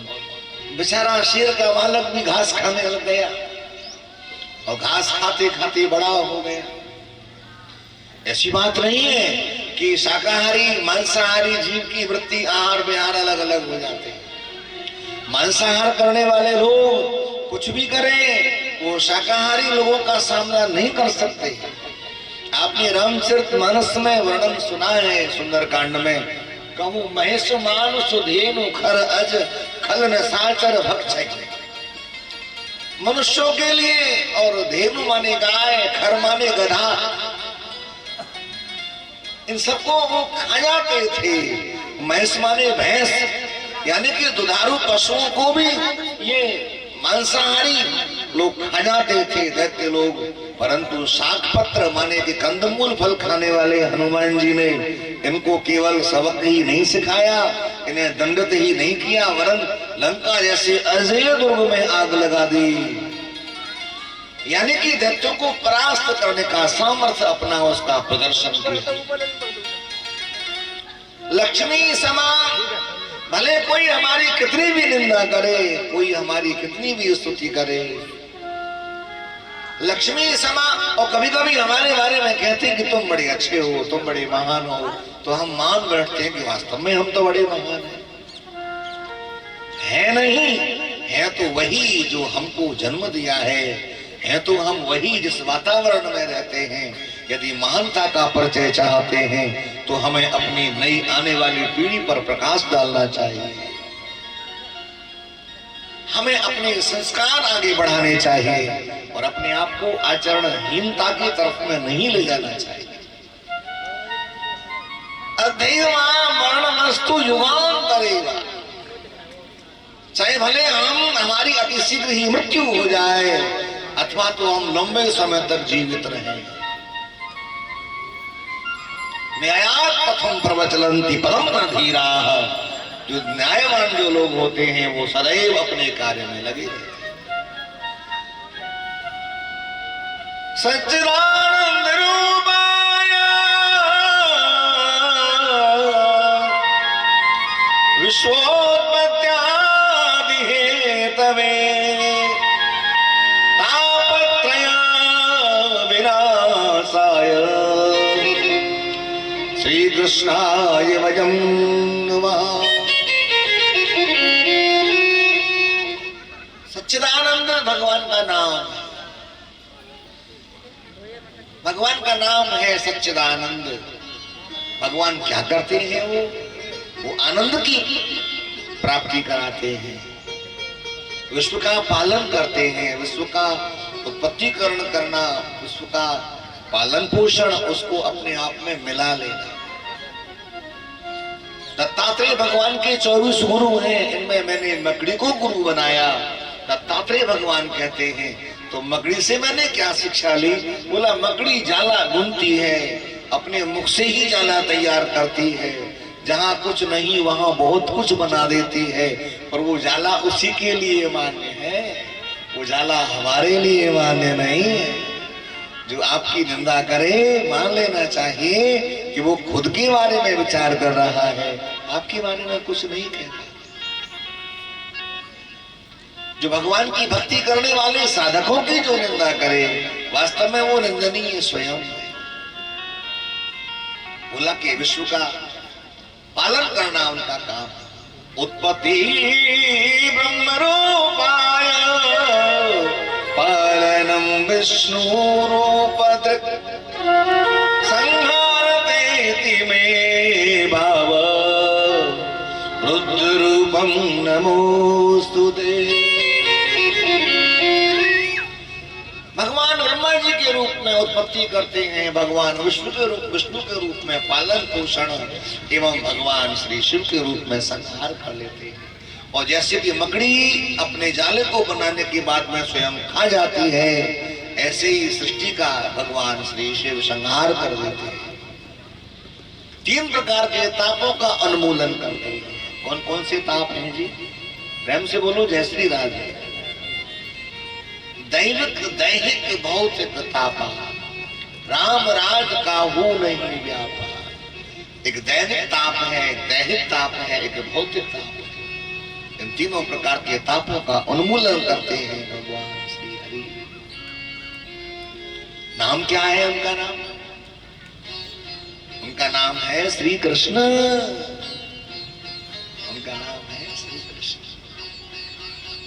बेचारा शेर का बालक भी घास खाने लग गया और घास खाते खाते बड़ा हो गया। ऐसी बात नहीं है कि शाकाहारी मांसाहारी जीव की वृत्ति आहार विहार अलग अलग हो जाते हैं। मांसाहार करने वाले लोग कुछ भी करें वो शाकाहारी लोगों का सामना नहीं कर सकते। आपने रामचरितमानस में वर्णन सुना है सुंदर कांड में, कहूं महेश मान सुधेनु खर अज खल न साचर भक्षय। मनुष्यों के लिए और धेनु माने गाय, खर माने गधा, इन सबको वो खा जाते थे। महेश माने भैंस, यानी कि दुधारू पशुओं को भी ये मांसाहारी लोग खा जाते थे दैत्य लोग। परंतु शाक पत्र माने कि कंदमूल फल खाने वाले हनुमान जी ने इनको केवल सबक ही नहीं सिखाया, इन्हें दंडित ही नहीं किया, वरन लंका जैसे अजेय दुर्ग में आग लगा दी। यानी कि दैत्यों को परास्त करने का सामर्थ्य अपना उसका प्रदर्शन किया। लक्ष्मी समान, भले कोई हमारी कितनी भी निंदा करे, कोई हमारी कितनी भी स्तुति करे, लक्ष्मी समा। और कभी कभी हमारे बारे में कहते हैं कि तुम बड़े अच्छे हो, तुम बड़े महान हो, तो हम मान बैठते हैं कि वास्तव में हम तो बड़े महान हैं। नहीं है तो वही जो हमको जन्म दिया है तो हम वही जिस वातावरण में रहते हैं। यदि महानता का परिचय चाहते हैं तो हमें अपनी नई आने वाली पीढ़ी पर प्रकाश डालना चाहिए। हमें अपने संस्कार आगे बढ़ाने चाहिए और अपने आप को आचरणहीनता की तरफ में नहीं ले जाना चाहिए। अदैवा मरणमस्तु युवान करेगा, चाहे भले हमारी अति शीघ्र ही मृत्यु हो जाए अथवा तो हम लंबे समय तक जीवित रहें। न्यायात् पथम प्रवचलन्ति परम धीरा, जो न्यायवान जो लोग होते हैं वो सदैव अपने कार्य में लगे रहते हैं। सच्चिदानंद रूपाय विश्वोत्पत्त्यादि हेतवे तापत्रय विनाशाय श्री कृष्णाय वयं नमः। सच्चिदानंद भगवान का नाम, भगवान का नाम है सच्चिदानंद। भगवान क्या करते हैं? वो आनंद की प्राप्ति कराते हैं, विश्व का पालन करते हैं, विश्व का उत्पत्तिकरण करना, विश्व का पालन पोषण, उसको अपने आप में मिला लेना। दत्तात्रेय भगवान के 24 गुरु हैं, इनमें मैंने मकड़ी को गुरु बनाया। दत्तात्रेय भगवान कहते हैं तो मकड़ी से मैंने क्या शिक्षा ली? बोला मकड़ी जाला बुनती है, अपने मुख से ही जाला तैयार करती है, जहाँ कुछ नहीं वहाँ बहुत कुछ बना देती है, पर वो जाला उसी के लिए मान्य है, वो जाला हमारे लिए मान्य नहीं है। जो आपकी निंदा करे मान लेना चाहिए कि वो खुद के बारे में विचार कर रहा है, आपके बारे में कुछ नहीं कहता। जो भगवान की भक्ति करने वाले साधकों की जो निंदा करे वास्तव में वो निंदनीय स्वयं है। बोला कि विश्व का पालन करना उनका काम है। उत्पत्ति ब्रह्म रूपाय पालनम विष्णु रूपधृक् संहारतेति मे भाव रुद्र रूपम नमोस्तुते। भगवान ब्रह्मा जी के रूप में उत्पत्ति करते हैं, भगवान विष्णु के रूप में पालन पोषण एवं भगवान श्री शिव के रूप में संहार कर लेते हैं। और जैसे कि मकड़ी अपने जाले को बनाने के बाद में स्वयं खा जाती है, ऐसे ही सृष्टि का भगवान श्री शिव संहार कर देते हैं। तीन प्रकार के तापों का उन्मूलन करते हैं। कौन कौन से ताप हैं जी? प्रेम से बोलो जय श्री राधे। दैविक दैहिक भौतिक तापा, राम राज काहू नहीं व्यापा। एक दैविक ताप है, एक दैहिक ताप है, एक भौतिक ताप है। इन तीनों प्रकार के तापों का उन्मूलन करते हैं भगवान श्री हरि। नाम क्या है उनका? नाम उनका नाम है श्री कृष्ण। उनका नाम है श्री कृष्ण।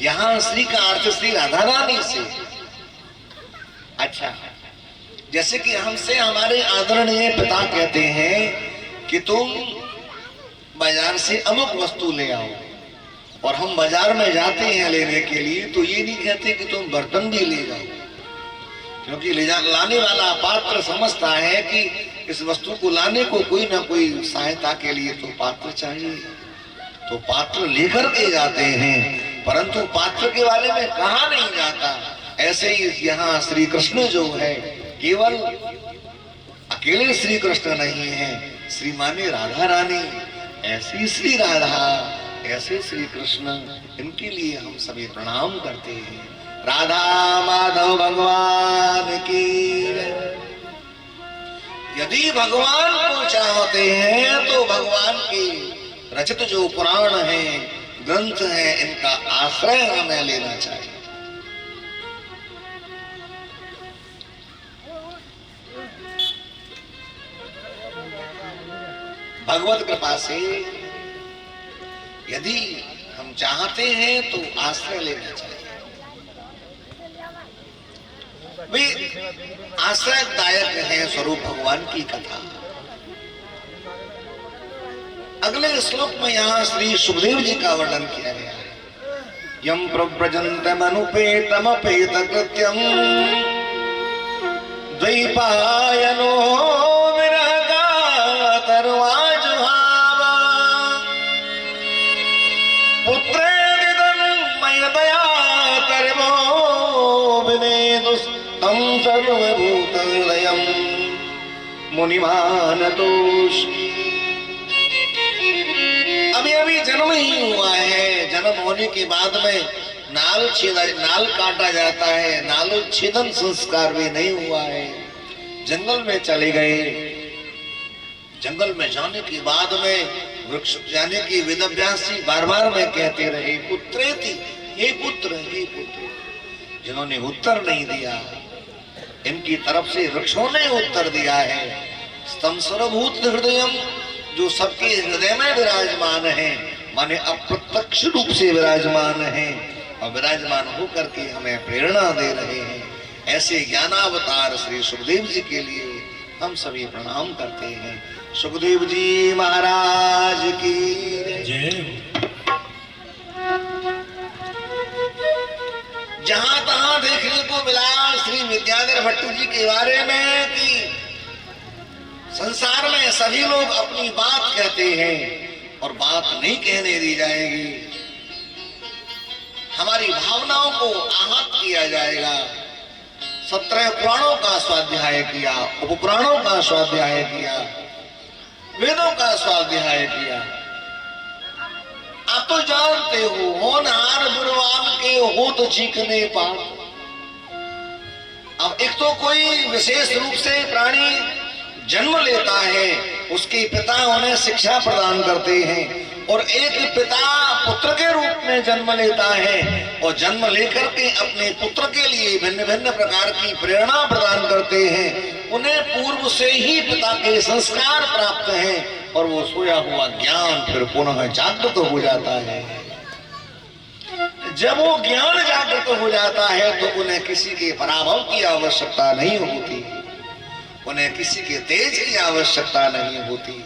यहां श्री का अर्थ श्री राधा रानी से। अच्छा, जैसे कि हमसे हमारे आदरणीय पिता कहते हैं कि तुम बाजार से अमुक वस्तु ले आओ, और हम बाजार में जाते हैं लेने के लिए, तो ये नहीं कहते कि तुम बर्तन भी ले जाओ, क्योंकि लाने वाला पात्र समझता है कि इस वस्तु को लाने को कोई ना कोई सहायता के लिए तो पात्र चाहिए, तो पात्र लेकर के जाते हैं, परंतु पात्र के बारे में कहा नहीं जाता। ऐसे ही यहाँ श्री कृष्ण जो है केवल अकेले श्री कृष्ण नहीं है, श्री माने राधा रानी, ऐसी श्री राधा, ऐसे श्री कृष्ण, इनके लिए हम सभी प्रणाम करते हैं। राधा माधव भगवान की। यदि भगवान को चाहते हैं तो भगवान की रचित जो पुराण है, ग्रंथ है, इनका आश्रय हमें लेना चाहिए। भगवत कृपा से यदि हम चाहते हैं तो आश्रय लेना चाहिए। वे आश्रयदायक है स्वरूप भगवान की कथा। अगले श्लोक में यहाँ श्री सुखदेव जी का वर्णन किया गया है। यम प्रव्रजन्तमनुपेतमपेत कृत्यम द्वैपायनो सर्वभूतहृदयं मुनिमानतोष। अभी अभी जन्म ही हुआ है, जन्म होने के बाद में नाल काटा जाता है, नालोच्छेदन संस्कार भी नहीं हुआ है। जंगल में चले गए, जंगल में जाने के बाद में वृक्ष जाने की वेदव्यास जी बार बार में कहते रहे पुत्रेति, हे पुत्र, हे पुत्र। जिन्होंने उत्तर नहीं दिया, इनकी तरफ से वृक्षों ने उत्तर दिया है। स्तम सर्वभूत हृदयम, जो सबके हृदय में विराजमान है, माने अप्रत्यक्ष रूप से विराजमान है, और विराजमान होकर के हमें प्रेरणा दे रहे हैं। ऐसे ज्ञानावतार श्री सुखदेव जी के लिए हम सभी प्रणाम करते हैं। सुखदेव जी महाराज की जय। जहां तहां देखने को मिला श्री विद्याधर भट्ट जी के बारे में कि संसार में सभी लोग अपनी बात कहते हैं और बात नहीं कहने दी जाएगी। हमारी भावनाओं को आहत किया जाएगा। 17 पुराणों का स्वाध्याय किया, उपपुराणों का स्वाध्याय किया, वेदों का स्वाध्याय किया। आप तो जानते हो, होनहार गुरुवान के हो तो चीखने पार। अब एक तो कोई विशेष रूप से प्राणी जन्म लेता है, उसके पिता उन्हें शिक्षा प्रदान करते हैं, और एक पिता पुत्र के रूप में जन्म लेता है, और जन्म लेकर के अपने पुत्र के लिए भिन्न भिन्न प्रकार की प्रेरणा प्रदान करते हैं। उन्हें पूर्व से ही पिता के संस्कार प्राप्त हैं, और वो सोया हुआ ज्ञान फिर पुनः जागृत हो जाता है। जब वो ज्ञान जागृत हो जाता है तो उन्हें किसी के पराभव की आवश्यकता नहीं होती, उन्हें किसी के तेज की आवश्यकता नहीं होती।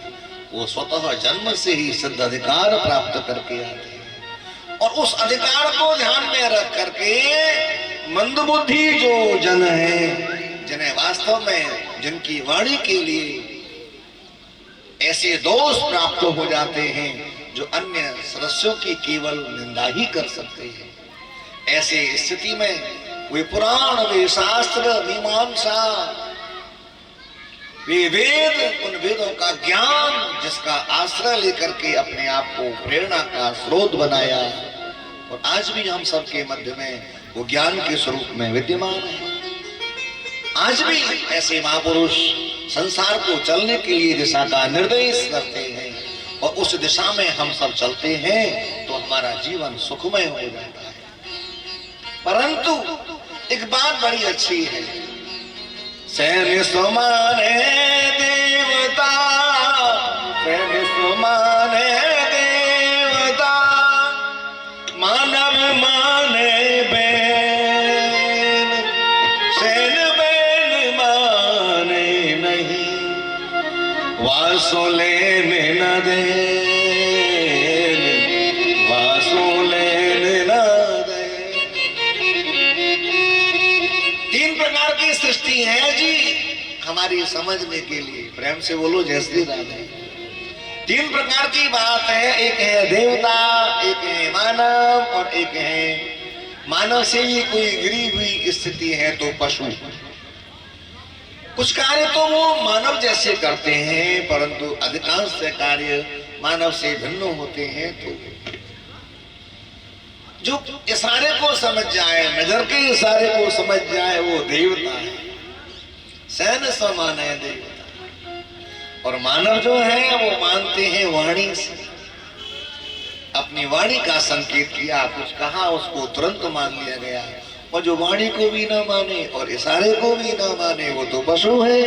वो स्वतः जन्म से ही सिद्ध अधिकार प्राप्त करके आते हैं, और उस अधिकार को ध्यान में रख करके मंदबुद्धि जो जन है, जिन्हें वास्तव में जिनकी वाणी के लिए ऐसे दोष प्राप्त हो जाते हैं जो अन्य सदस्यों की केवल निंदा ही कर सकते हैं, ऐसे स्थिति में वे पुराण, वे शास्त्र, मीमांसा, वे वेद, उन वेदों का ज्ञान जिसका आश्रय लेकर के अपने आप को प्रेरणा का स्रोत बनाया, और आज भी हम सबके मध्य में वो ज्ञान के स्वरूप में विद्यमान है। आज भी ऐसे महापुरुष संसार को चलने के लिए दिशा का निर्देश करते हैं, और उस दिशा में हम सब चलते हैं तो हमारा जीवन सुखमय हो जाता है। परंतु एक बात बड़ी अच्छी है, सैन्य समाने देवता, सैन्य समाने देवता, मानव माने बैन, सैन बैन माने नहीं, वासो लेने न दे, वासो लेने न दे। तीन प्रकार की सृष्टि है जी हमारी समझने के लिए, प्रेम से बोलो जय श्री राधे। तीन प्रकार की बात है, एक है देवता, एक है मानव, और एक है मानव से भी कोई गिरी हुई स्थिति है तो पशु। कुछ कार्य तो वो मानव जैसे करते हैं, परंतु अधिकांश कार्य मानव से भिन्न होते हैं। तो जो इशारे को समझ जाए, नजर के इशारे को समझ जाए, वो देवता है, सैन्य समान है देवता। और मानव जो है वो मानते हैं वाणी से, अपनी वाणी का संकेत किया, कुछ कहा, उसको तुरंत मान लिया गया। और जो वाणी को भी ना माने और इशारे को भी ना माने, वो तो पशु है।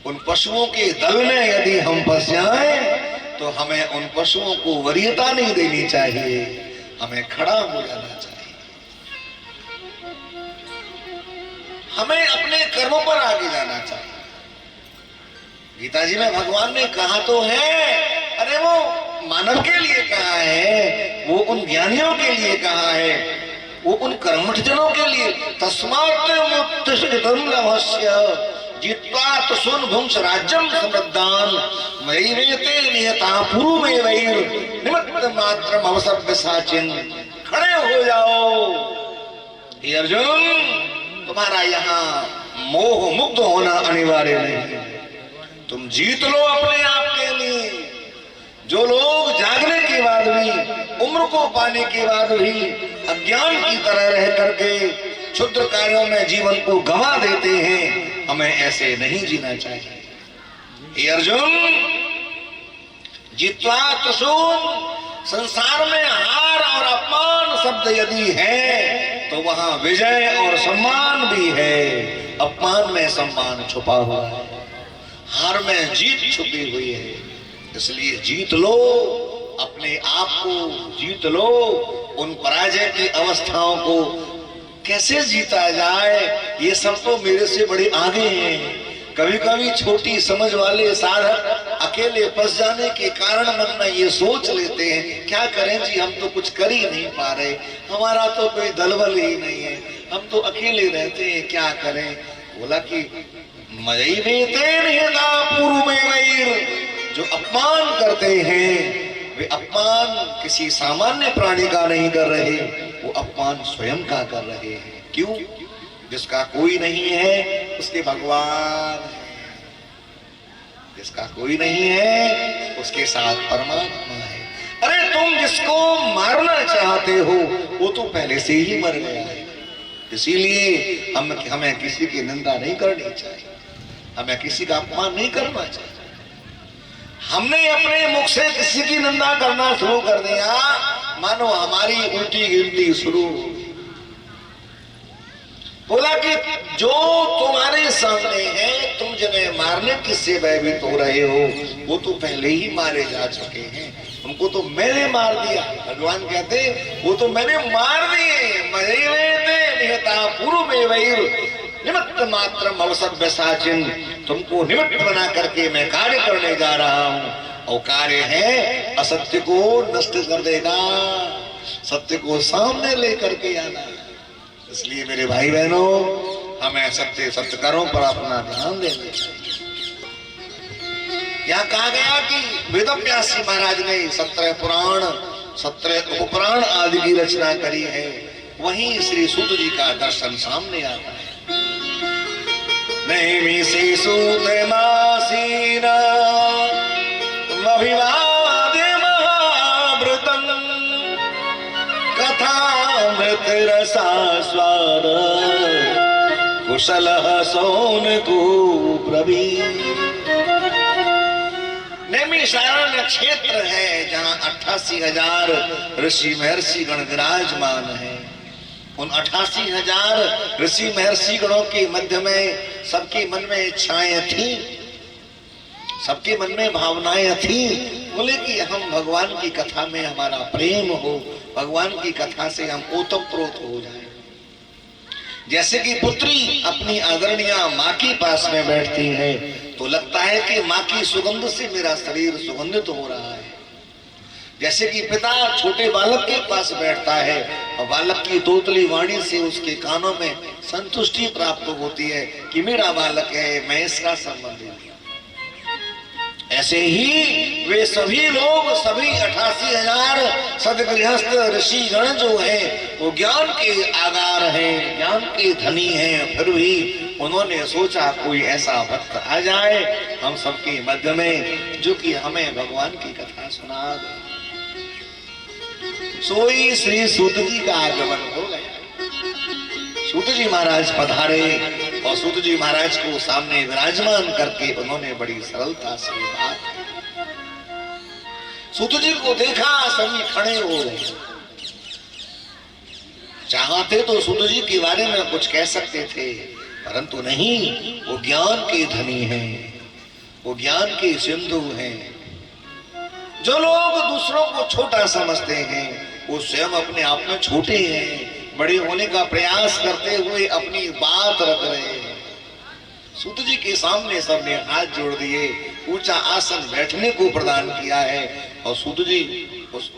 उन पशुओं के दल में यदि हम फंस जाएं तो हमें उन पशुओं को वरीयता नहीं देनी चाहिए, हमें खड़ा हो जाना चाहिए। हमें अपने कर्मों पर आगे जाना चाहिए। गीता जी में भगवान ने कहा तो है, अरे वो मानव के लिए कहा है, वो उन ज्ञानियों के लिए कहा है, वो उन कर्मठ जनों के लिए। तस्मात् मुत्तिष्ठितं लभस्य जित्वा तसुन भुंक्ष राज्यम समृद्धान मयैवेते नियता पूर्वमेवैर निमित्त मात्रम अवसर्प्य साचिन। खड़े हो जाओ हे अर्जुन, तुम्हारा यहाँ मोह मुक्त होना अनिवार्य नहीं, तुम जीत लो अपने आप के लिए। जो लोग जागने के बाद भी, उम्र को पाने के बाद भी अज्ञान की तरह रह करके क्षुद्र कार्यों में जीवन को गंवा देते हैं, हमें ऐसे नहीं जीना चाहिए। हे अर्जुन, जित्वा तुसून, संसार में हार और अपमान शब्द यदि है तो वहां विजय और सम्मान भी है। अपमान में सम्मान छुपा हुआ है, हार में जीत छुपी हुई है। इसलिए जीत लो अपने आप को, जीत लो। उन पराजय की अवस्थाओं को कैसे जीता जाए, ये सब तो मेरे से बड़े आगे हैं। कभी कभी छोटी समझ वाले साधक अकेले फंस जाने के कारण मन में ये सोच लेते हैं, क्या करें जी, हम तो कुछ कर ही नहीं पा रहे, हमारा तो कोई दलबल ही नहीं है, हम तो अकेले रहते हैं, क्या करें। बोला कि जो अपमान करते हैं वे अपमान किसी सामान्य प्राणी का नहीं कर रहे, वो अपमान स्वयं का कर रहे हैं। क्यों? जिसका कोई नहीं है उसके भगवान है, जिसका कोई नहीं है उसके साथ परमात्मा है। अरे तुम जिसको मारना चाहते हो वो तो पहले से ही मर गया है। इसीलिए हमें किसी की निंदा नहीं करनी चाहिए, हमें किसी का अपमान नहीं करना चाहिए। हमने अपने मुख से किसी की निंदा करना शुरू कर दिया, मानो हमारी उल्टी गिनती शुरू। बोला कि जो तुम्हारे सामने है, तुम जिन्हें मारने किससे भयभीत हो रहे हो, वो तो पहले ही मारे जा चुके हैं, उनको तो मैंने मार दिया। भगवान कहते वो तो मैंने मार दिए। पूर्व में वैर निमित्त मात्र अवसर बेसाचिन, तुमको निमित्त बना करके मैं कार्य करने जा रहा हूँ। और कार्य है असत्य को नष्ट कर देगा, सत्य को सामने लेकर के आना। इसलिए मेरे भाई बहनों, हमें सत्य सत्यकारों पर अपना ध्यान देना चाहिए। यहाँ कहा गया कि वेदव्यासी महाराज ने 17 पुराण 17 उपपुराण आदि की रचना करी है, वहीं श्री सूत जी का दर्शन सामने आता है। नैमिषे सूतमासीन अभिवाद्य महाव्रतम् कथामृत रसास्वाद कुशलः सौनको ब्रवीत्। नैमिषारण्य क्षेत्र है जहाँ 88,000 ऋषि महर्षि गण विराजमान है। उन 88,000 ऋषि महर्षि गणों के मध्य में सबके मन में इच्छाएं थी, सबके मन में भावनाएं थी। बोले कि हम भगवान की कथा में हमारा प्रेम हो, भगवान की कथा से हम ओतप्रोत हो जाए। जैसे कि पुत्री अपनी आदरणीय माँ के पास में बैठती है तो लगता है कि माँ की सुगंध से मेरा शरीर सुगंधित हो रहा है। जैसे कि पिता छोटे बालक के पास बैठता है और बालक की तोतली वाणी से उसके कानों में संतुष्टि प्राप्त होती है कि मेरा बालक है, मैं इसका संबंधी हूं। ऐसे ही वे सभी लोग, सभी 88,000 सदगृहस्थ ऋषि गण जो हैं वो ज्ञान के आगार हैं, ज्ञान के धनी हैं। फिर भी उन्होंने सोचा कोई ऐसा भक्त आ जाए हम सबके मध्य में जो कि हमें भगवान की कथा सुना दे। सोई श्री सूत जी का आगमन हो गया। सूत जी महाराज पधारे और सूत जी महाराज को सामने विराजमान करके उन्होंने बड़ी सरलता से बात की। सूत जी को देखा सभी खड़े हो गए। चाहते तो सूत जी के बारे में कुछ कह सकते थे परंतु नहीं, वो ज्ञान के धनी हैं, वो ज्ञान के सिंधु हैं। जो लोग दूसरों को छोटा समझते हैं वो स्वयं अपने आप में छोटे हैं, बड़े होने का प्रयास करते हुए अपनी बात रख रहे हैं। सूत जी के सामने सबने हाथ जोड़ दिए, ऊंचा आसन बैठने को प्रदान किया है और सूत जी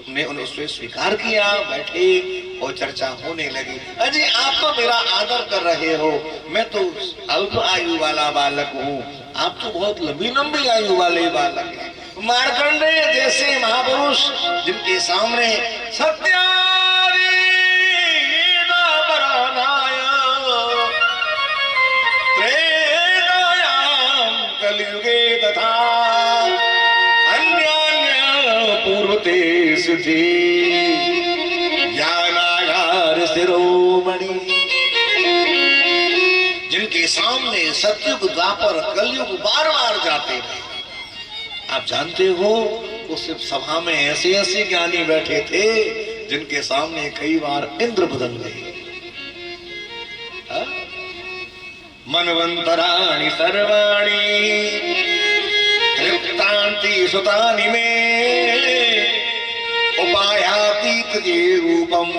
ने उससे स्वीकार किया, बैठे और चर्चा होने लगी। अजी आप तो मेरा आदर कर रहे हो, मैं तो अल्प आयु वाला बालक हूँ, आप तो बहुत लंबी लंबी आयु वाले बालक हैं। मार्कंडेय जैसे महापुरुष जिनके सामने कलियुगे तथा अन्यान्य पूर्वते सिद्धि ज्ञानागार शिरोमणि, जिनके सामने सतयुग द्वापर कलयुग बार बार जाते हैं। आप जानते हो उस सभा में ऐसे ऐसे ज्ञानी बैठे थे जिनके सामने कई बार इंद्र बदल गए। मनवंतराणि सर्वाणि तृप्तान्ति सुतानि में उपायातीत के रूपम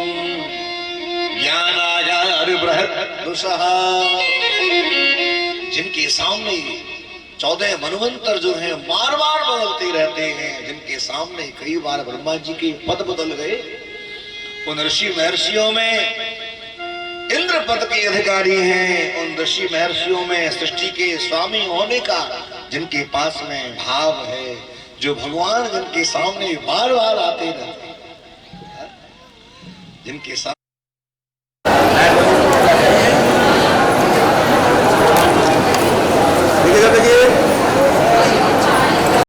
ज्ञानागार बृहद्दुषः, जिनके सामने 14 मनवंतर जो हैं बार बार बदलते रहते हैं, जिनके सामने कई बार ब्रह्मा जी के पद बदल गए। उन ऋषि महर्षियों में इंद्र पद के अधिकारी हैं, उन ऋषि महर्षियों में सृष्टि के स्वामी होने का जिनके पास में भाव है, जो भगवान जिनके सामने बार बार आते रहते हैं, जिनके सामने